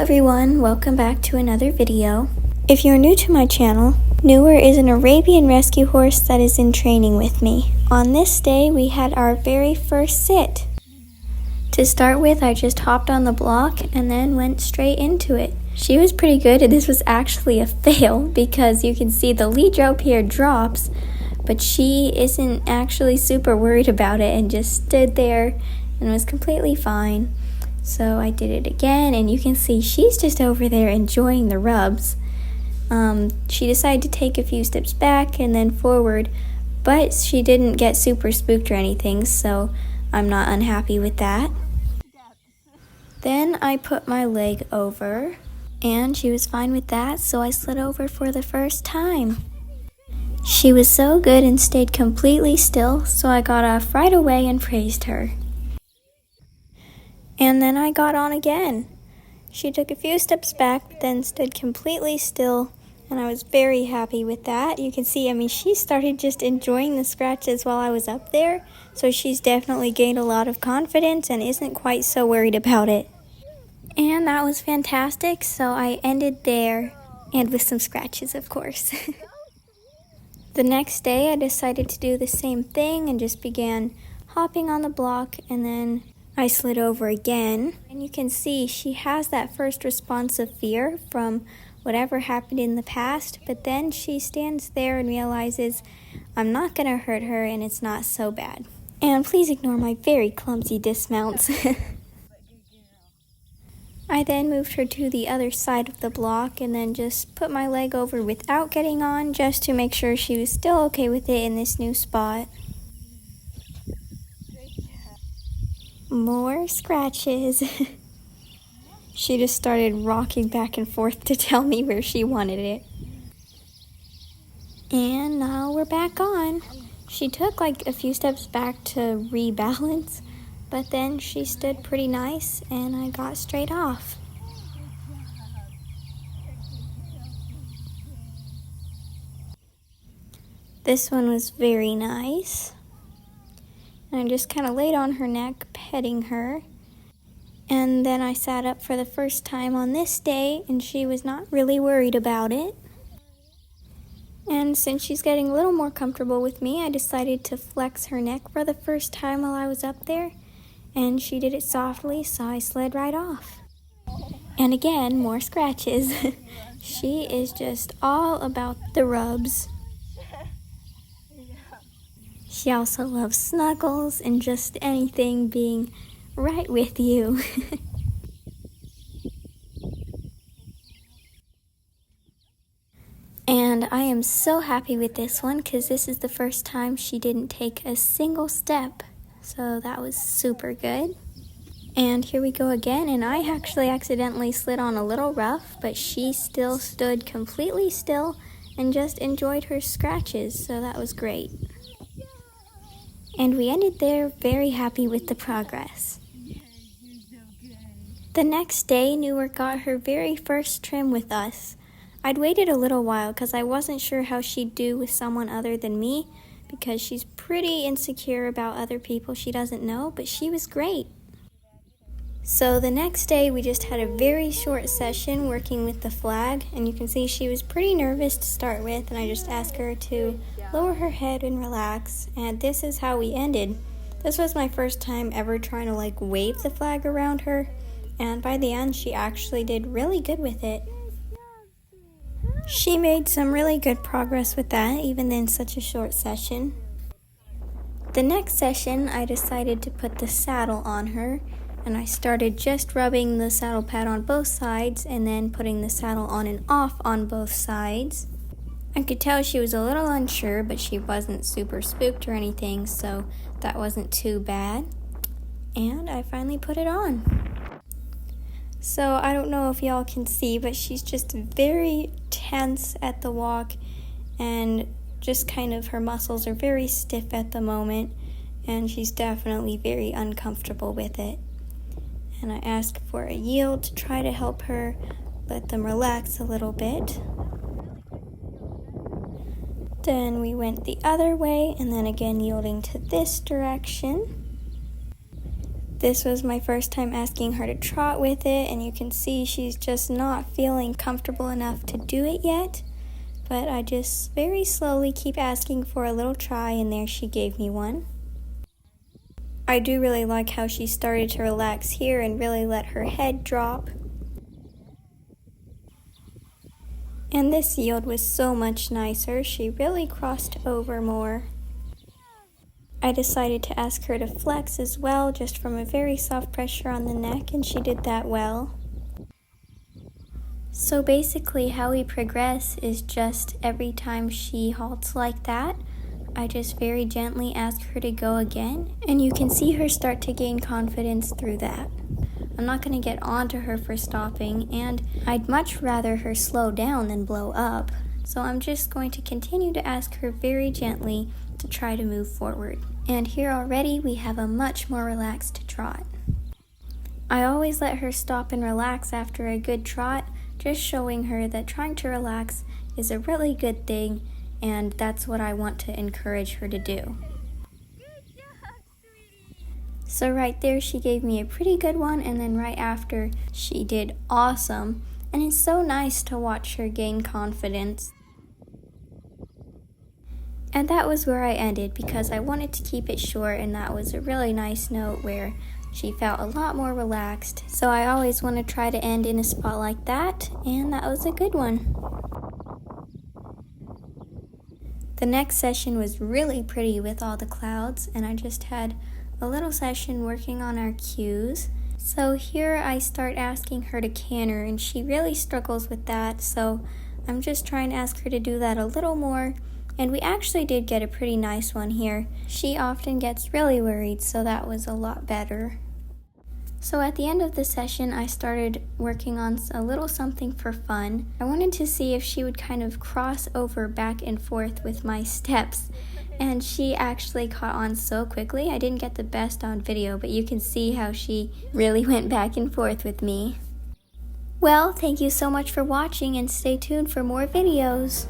everyone, welcome back to another video. If you're new to my channel, Newer is an Arabian rescue horse that is in training with me. On this day, we had our very first sit. To start with, I just hopped on the block and then went straight into it. She was pretty good, and this was actually a fail because you can see the lead rope here drops, but she isn't actually super worried about it and just stood there and was completely fine. So I did it again, and you can see she's just over there enjoying the rubs. She decided to take a few steps back and then forward, but she didn't get super spooked or anything, so I'm not unhappy with that. Then I put my leg over, and she was fine with that, so I slid over for the first time. She was so good and stayed completely still, so I got off right away and praised her. And then I got on again. She took a few steps back, but then stood completely still, and I was very happy with that. You can see, she started just enjoying the scratches while I was up there, so she's definitely gained a lot of confidence and isn't quite so worried about it. And that was fantastic, so I ended there, and with some scratches, of course. The next day, I decided to do the same thing and just began hopping on the block, and then I slid over again, and you can see she has that first response of fear from whatever happened in the past, but then she stands there and realizes I'm not going to hurt her and it's not so bad. And please ignore my very clumsy dismounts. I then moved her to the other side of the block and then just put my leg over without getting on, just to make sure she was still okay with it in this new spot. More scratches. She just started rocking back and forth to tell me where she wanted it. And now we're back on. She took like a few steps back to rebalance, but then she stood pretty nice and I got straight off. This one was very nice. I just kind of laid on her neck, petting her. And then I sat up for the first time on this day, and she was not really worried about it. And since she's getting a little more comfortable with me, I decided to flex her neck for the first time while I was up there. And she did it softly, so I slid right off. And again, more scratches. She is just all about the rubs. She also loves snuggles and just anything being right with you. And I am so happy with this one because this is the first time she didn't take a single step. So that was super good. And here we go again, and I actually accidentally slid on a little rough, but she still stood completely still and just enjoyed her scratches, so that was great. And we ended there very happy with the progress. The next day, Newer got her very first trim with us. I'd waited a little while because I wasn't sure how she'd do with someone other than me, because she's pretty insecure about other people she doesn't know, but she was great. So the next day, we just had a very short session working with the flag, and you can see she was pretty nervous to start with, and I just asked her to lower her head and relax, and this is how we ended. This was my first time ever trying to wave the flag around her, and by the end she actually did really good with it. She made some really good progress with that, even in such a short session. The next session, I decided to put the saddle on her, and I started just rubbing the saddle pad on both sides and then putting the saddle on and off on both sides. I could tell she was a little unsure, but she wasn't super spooked or anything, so that wasn't too bad. And I finally put it on. So I don't know if y'all can see, but she's just very tense at the walk, and just kind of her muscles are very stiff at the moment, and she's definitely very uncomfortable with it. And I asked for a yield to try to help her let them relax a little bit. Then we went the other way, and then again yielding to this direction. This was my first time asking her to trot with it, and you can see she's just not feeling comfortable enough to do it yet. But I just very slowly keep asking for a little try, and there she gave me one. I do really like how she started to relax here and really let her head drop. And this yield was so much nicer. She really crossed over more. I decided to ask her to flex as well, just from a very soft pressure on the neck, and she did that well. So basically how we progress is just every time she halts like that, I just very gently ask her to go again, and you can see her start to gain confidence through that. I'm not going to get onto her for stopping, and I'd much rather her slow down than blow up, so I'm just going to continue to ask her very gently to try to move forward. And here already we have a much more relaxed trot. I always let her stop and relax after a good trot, just showing her that trying to relax is a really good thing, and that's what I want to encourage her to do. So right there she gave me a pretty good one, and then right after she did awesome, and it's so nice to watch her gain confidence. And that was where I ended because I wanted to keep it short, and that was a really nice note where she felt a lot more relaxed. So I always want to try to end in a spot like that, and that was a good one. The next session was really pretty with all the clouds, and I just had a little session working on our cues. So here I start asking her to canter, and she really struggles with that, so I'm just trying to ask her to do that a little more. And we actually did get a pretty nice one here. She often gets really worried, so that was a lot better. So at the end of the session, I started working on a little something for fun. I wanted to see if she would kind of cross over back and forth with my steps. And she actually caught on so quickly. I didn't get the best on video, but you can see how she really went back and forth with me. Well, thank you so much for watching, and stay tuned for more videos.